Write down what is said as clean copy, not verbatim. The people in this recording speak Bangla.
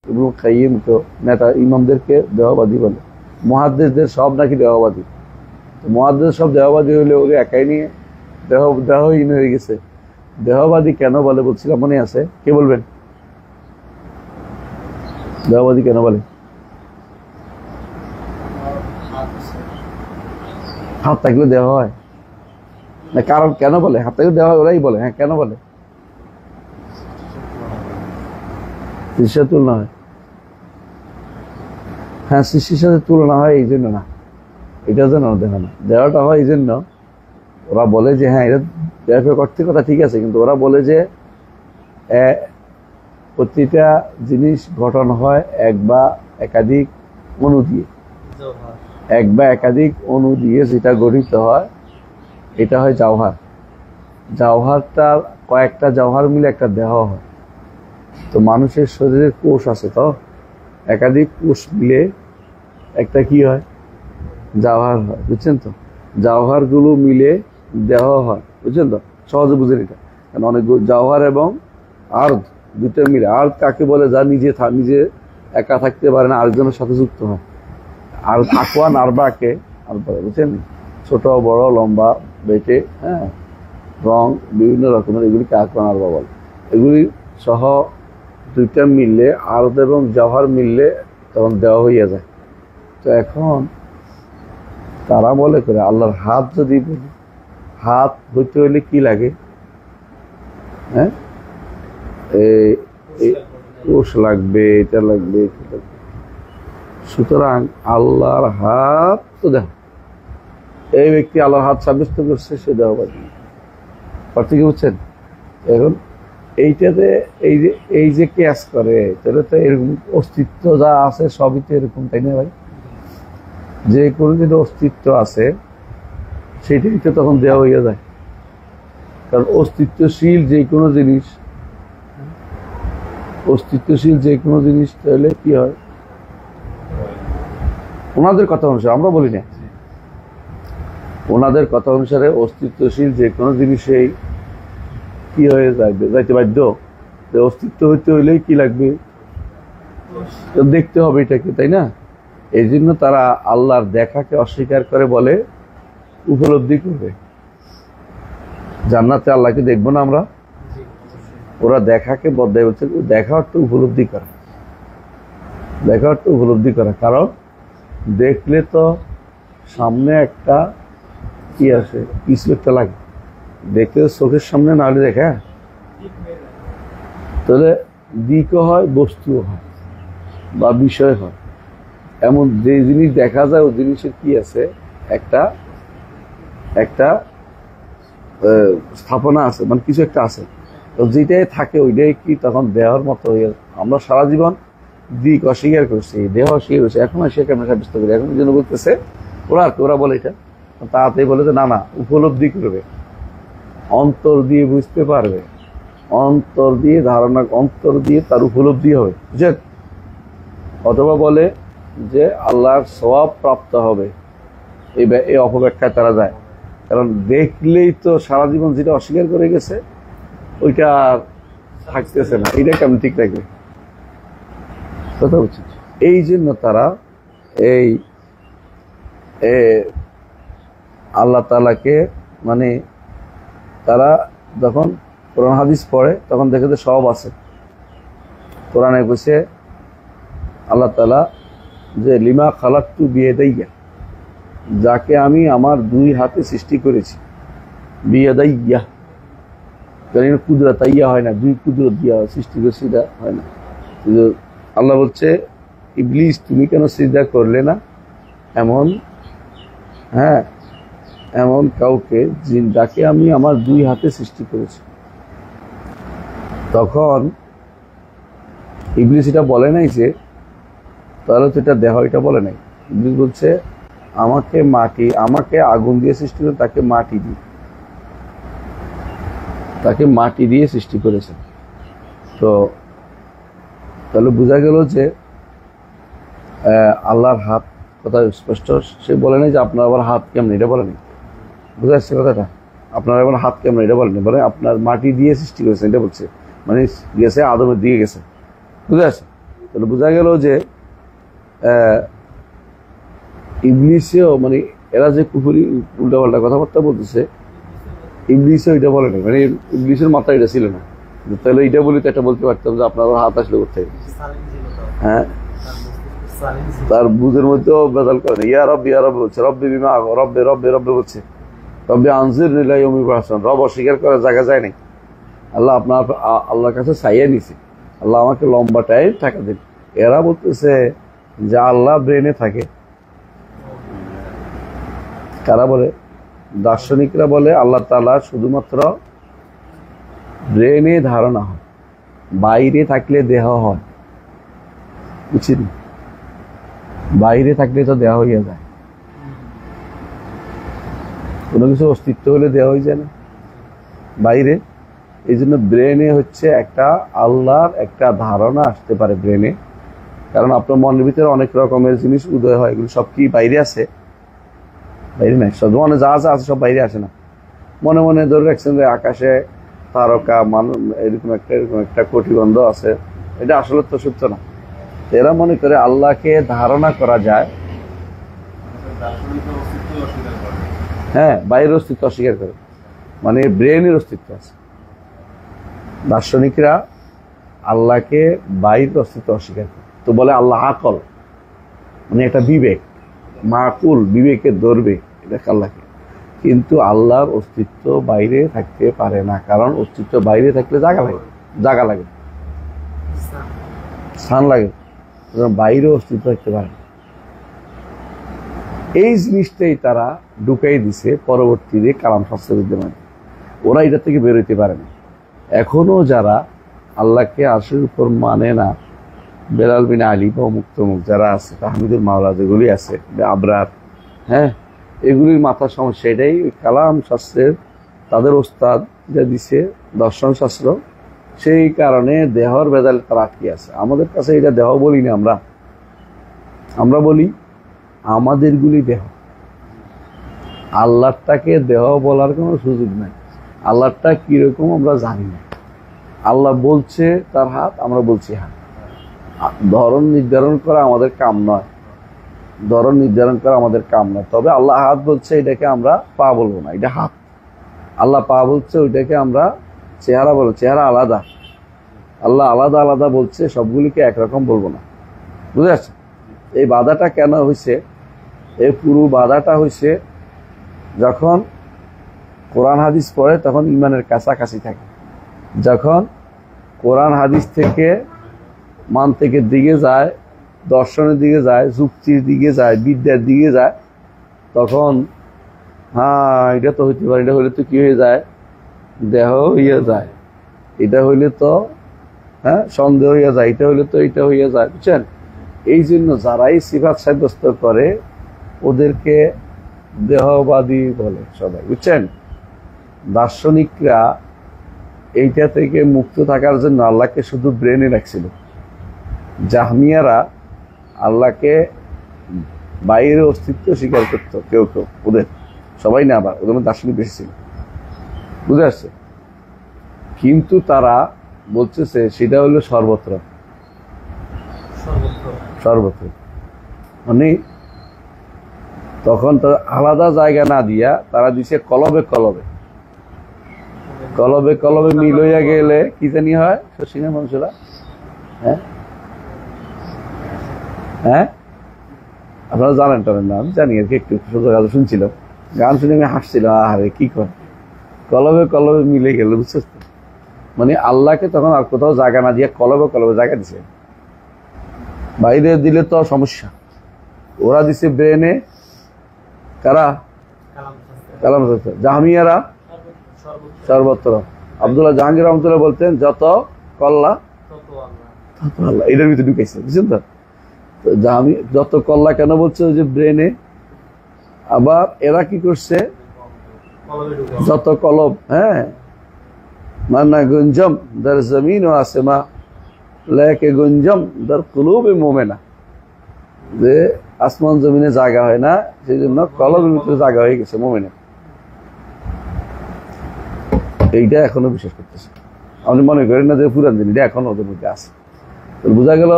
ইবনুল কাইয়িম তো নেতা ইমামদেরকে দেহবাদী বলে, মুহাদ্দিসদের সব নাকি দেহবাদী। মুহাদ্দিস সব দেহবাদী হলে ওকে একাই নিয়ে দেহহীন হয়ে গেছে। দেহবাদী কেন বলে বলছিলাম, মনে আছে? কে বলবেন দেহবাদী কেন বলে? হাত থাকলে দেহ হয় না, কারণ কেন বলে হাত থাকলে দেহ হয়? ওরাই বলে। হ্যাঁ, কেন বলে? সৃষ্টির তুলনা হয়। হ্যাঁ, সৃষ্টির সাথে তুলনা হয় এই জন্য না, এটা যেন দেহ না, দেহটা হয় এই জন্য ওরা বলে যে হ্যাঁ এটা দেহ করতে কথা ঠিক আছে, কিন্তু ওরা বলে যে প্রতিটা জিনিস গঠন হয় এক বা একাধিক অণু দিয়ে, এক বা একাধিক অণু দিয়ে যেটা গঠিত হয় এটা হয় জওহার। জওহারটার কয়েকটা জওহার মিলে একটা দেহ হয়। তো মানুষের শরীরের কোষ আছে, তো একাধিক কোষ মিলে একটা কি হয়? জওহার হয়, বুঝছেন তো? জওহার গুলো মিলে দেহ হয়, বুঝছেন তো? সহজে বুঝেন এটা, কারণ অনেক জওহার এবং আর্দ দুটো মিলে। আর্দ কাকে বলে? যা নিজে একা থাকতে পারে না, আরেকজনের সাথে যুক্ত হয়। আর আকওয়ান আরবাকে বুঝছেন, ছোট বড় লম্বা বেটে, হ্যাঁ, রং বিভিন্ন রকমের, এগুলিকে আকওয়ান আরবা বলে। এগুলি সহ দুইটা মিললে, আর্দ এবং জওহার মিললে তখন দেওয়া হইয়া যায়। তো এখন তারা বলে করে আল্লাহর হাত যদি বলি, হাত হইতে হইলে কি লাগে? হ্যাঁ, কোষ লাগবে, এটা লাগবে, এটা লাগবে। সুতরাং আল্লাহর হাত তো দেহ, এই ব্যক্তি আল্লাহর হাত সাব্যস্ত করছে, সে দেহবাদী। পার্থক্য বুঝছেন? এখন এইটাতে এই যে কেস করে, তাহলে তো এরকম অস্তিত্ব যা আছে সবই তো এরকম, তাই না ভাই? যে কোনো যদি অস্তিত্ব আছে সেটাই তো তখন দেওয়া হইয়া যায়। কারণ অস্তিত্বশীল যে কোনো জিনিস, তাহলে কি হয়? ওনাদের কথা অনুসারে, আমরা বলি না, ওনাদের কথা অনুসারে অস্তিত্বশীল যে কোনো জিনিসেই কি হয়ে যাইতে বাধ্য। অস্তিত্ব হইতে হইলেই কি লাগবে? দেখতে হবে এটাকে, তাই না? এই জন্য তারা আল্লাহর দেখাকে অস্বীকার করে, বলে উপলব্ধি করবে। জান্নাতে আল্লাহকে দেখবো না আমরা, ওরা দেখাকে বদলায় বলছে দেখা অর্থ উপলব্ধি করা, দেখা অর্থ উপলব্ধি করা। কারণ দেখলে তো সামনে একটা কি আসে, কিছু একটা লাগে, দেখলে চোখের সামনে না হলে দেখা, তাহলে দিকও হয়, বস্তুও হয়, বা বিষয় হয়। এমন যে জিনিস দেখা যায় ওই জিনিসের কি আছে, একটা একটা স্থাপনা আছে, মানে কিছু একটা আছে। তো যেটাই থাকে ওইটাই কি তখন দেহর মতো হয়ে। আমরা সারা জীবন দিক অস্বীকার করছি, দেহ অস্বীকার করছি, এখন সে কেমন সাব্যস্ত করি? এখন জন্য বলতেছে ওরা বলে এটা, তাড়াতাড়ি বলে যে না না, উপলব্ধি করবে, অন্তর দিয়ে বুঝতে পারবে, অন্তর দিয়ে ধারণা, অন্তর দিয়ে তার উপলব্ধি হবে, বুঝছেন? অথবা বলে যে আল্লাহর সওয়াব প্রাপ্ত হবে, এই অপব্যাখ্যায় তারা যায়। কারণ দেখলেই তো সারা জীবন যেটা অস্বীকার করে গেছে ওইটা থাকতেছে না, এটা কেমন ঠিক থাকবে? কথা বলছি। এই জন্য তারা এই আল্লাহ তাআলাকে, মানে তারা যখন কোরআন হাদিস পড়ে তখন দেখে যে সব আছে। কোরআনে কইছে আল্লাহ তাআলা যে লিমা খালাকতু বিয়াদাইয়া, যাকে আমি আমার দুই হাতে সৃষ্টি করেছি। বিয়াদাইয়া কুদরতাইয়া হয় না, দুই কুদরত দিয়া সৃষ্টি করেছি, এটা হয় না। আল্লাহ বলছে ইবলিস তুমি কেন সিজদা করলে না এমন, হ্যাঁ, এমন কাউকে যাকে আমি আমার দুই হাতে সৃষ্টি করেছি। তখন ইবলিস এটা বলে নাই যে তাহলে তো এটা দেহ, এটা বলে নাই। ইবলিস বলছে আমাকে আগুন দিয়ে সৃষ্টি করে, তাকে মাটি দিয়ে সৃষ্টি করেছে। তো তাহলে বোঝা গেল যে আল্লাহর হাত কথা স্পষ্ট। সে বলে নাই যে আপনার আবার হাত কেমন, এটা বলে নাই। বুঝা যাচ্ছে কথাটা? আপনার আবার হাত কেমন এটা বলেনি, বলে আপনার মাটি দিয়ে সৃষ্টি করেছে, এটা বলছে। মানে গেছে আদমের দিকে গেছে, বুঝা যাচ্ছে? তাহলে বোঝা গেল যে ইবলিসেও মানে এরা যে কুফুরি উল্টাপাল্টা কথাবার্তা বলতেছে, ইবলিসেও এটা বলে না, মানে ইবলিসের মাথা এটা ছিল না। তাহলে এটা বলি তো এটা বলতে পারতাম যে আপনার হাত আসলে করতে হ্যাঁ, তার বুঝের মধ্যেও বেদাল করে না। ইয়া রব বলছে, রব্বে বিমা রব্বে রব্বে রব্বে বলছে, রব্বে আনজির নিলাই অমির হাসান, রব অস্বীকার করার জায়গা যায় নাই। আল্লাহ আপনার আল্লাহর কাছে চাইয়ে নিছে, আল্লাহ আমাকে লম্বা টাইম টাকা দিন। এরা বলতেছে যে আল্লাহ ব্রেনে থাকে। কারা বলে? দার্শনিকরা বলে আল্লাহ তাআলা শুধুমাত্র ব্রেনে ধারণা হয়, বাইরে থাকলে দেহ হয়। বুঝছেন? বাইরে থাকলে তো দেহ হইয়া যায়, কোনো কিছু অস্তিত্ব হলে দেহ হয়ে যায় না বাইরে। এই জন্য ব্রেনে হচ্ছে একটা আল্লাহর একটা ধারণা আসতে পারে ব্রেনে, কারণ আপনার মনের ভিতরে অনেক রকমের জিনিস উদয় হয়, এগুলো সব কি বাইরে আছে? বাইরে নাই। সব মনে যা যা আছে সব বাইরে আসে না। মনে মনে ধরে রাখছেন যে আকাশে তারকা মানুষ এরকম একটা কটিবন্ধ আছে, এটা আসলে তো সত্য না। এরা মনে করে আল্লাহকে ধারণা করা যায়, হ্যাঁ, বাইরের অস্তিত্ব অস্বীকার করে, মানে ব্রেনের অস্তিত্ব আছে। দার্শনিকরা আল্লাহকে বাইরের অস্তিত্ব অস্বীকার করে, তো বলে আল্লাহ আকল, মানে একটা বিবেক, মাকুল, বিবেকে ধরবে এটা আল্লাহকে। কিন্তু আল্লাহর অস্তিত্ব বাইরে থাকতে পারে না, কারণ অস্তিত্ব বাইরে থাকলে জায়গা লাগে, স্থান লাগে, বাইরে অস্তিত্ব থাকতে পারে না। এই জিনিসটাই তারা ঢুকাই দিছে পরবর্তীতে কালাম শাস্ত্রবিদদের মধ্যে। ওরা এটা থেকে বেরোতে পারে না। এখনো যারা আল্লাহকে আরশের উপর মানে না, বেলাল বিন আলী বা মুক্তমুখ যারা আছে, তাহমিদুল মাওলা যেগুলি আছে, আবরার, হ্যাঁ, এগুলির মাথার সমস্যা এটাই। কালাম শাস্ত্রের তাদের ওস্তাদ যা দিছে দর্শন শাস্ত্র, সেই কারণে দেহর বেদাল তারা আটকে আছে। আমাদের কাছে এটা দেহ বলি না, আমরা বলি আমাদেরগুলি দেহ। আল্লাহটাকে দেহ বলার কোনো সুযোগ নাই। আল্লাহটা কিরকম আমরা জানি না। আল্লাহ বলছে তার হাত, আমরা বলছি হাত। ধরন নির্ধারণ করা আমাদের কাম নয়, তবে আল্লাহ হাত বলছে, এটাকে আমরা পা বলবো না, এটা হাত। আল্লাহ পা বলছে, ওইটাকে আমরা চেহারা বলবো, চেহারা আলাদা। আল্লাহ আলাদা আলাদা বলছে, সবগুলিকে একরকম বলবো না। বুঝে আসছে? এই বাধাটা কেন হয়েছে? এই পুরো বাধাটা হয়েছে যখন কোরআন হাদিস পড়ে তখন ইমানের কাছাকাছি থাকে। যখন কোরআন হাদিস থেকে মান্তিকের দিকে যায়, দর্শনের দিকে যায়, যুক্তির দিকে যায়, বিদ্যার দিকে যায়, তখন হ্যাঁ এটা তো হইতে পারে, এটা হইলে তো কি হয়ে যায়? দেহ হইয়া যায়। এটা হইলে তো হ্যাঁ সন্দেহ হইয়া যায়, এটা হইলে তো এটা হইয়া যায়। বুঝছেন? এই জন্য যারাই সিফাত সাব্যস্ত করে ওদেরকে দেহবাদী বলে সবাই। বুঝছেন? দার্শনিকরা এইটা থেকে মুক্ত থাকার জন্য আল্লাহকে শুধু ব্রেনে রাখছিল। জাহমিয়ারা আল্লাহকে বাইরে অস্তিত্ব স্বীকার করতো, কেউ কেউ, ওদের সবাই না, আবার ওদের মধ্যে দার্শনিক বেশি ছিল। বুঝে আসছে? কিন্তু তারা বলতেছে সেটা হলো সর্বত্র, মানে তখন তারা আলাদা জায়গা না দিয়া তারা দিছে কলবে মিল হইয়া গেলে কি জানি হয় শশীনের মানুষরা। হ্যাঁ, আপনারা জানেন টানেন না, আমি জানি আর কি, একটু শুনছিলাম, গান শুনে আমি হাসছিলাম, আরে কি করে কলবে মিলে গেল। বুঝছিস? মানে আল্লাহকে তখন আর কোথাও জায়গা না দিয়া কলবে জায়গা দিছে। বাইরে দিলে তো সমস্যা, ওরা দিছে ব্রেনে। কারা? কালাম জাহমিয়ারা সর্বত্র। আব্দুল্লাহ জাহাঙ্গীর রহমতুল্লাহ বলতেন যত কল্লা তত আল্লাহ, এটার ভিতরে ঢুকাইছে। বুঝছেন তো? যত কল্লা কেন বলছে? যে ব্রেনে। আবার এরা কি করছে? যত কলব, হ্যাঁ, মান্না গুঞ্জম দার জমিন ও আসেমা লেকে গুঞ্জম দার কুলুবে মোমেনা, যে আসমান জমিনে জায়গা হয় না, সেই জন্য কলবের ভিতরে জায়গা হয়ে গেছে মোমেনে। এইটা এখনো বিশ্বাস করতেছে। আপনি মনে করেন না যে পুরান দিন, এটা এখনো ওদের মধ্যে আছে। বোঝা গেল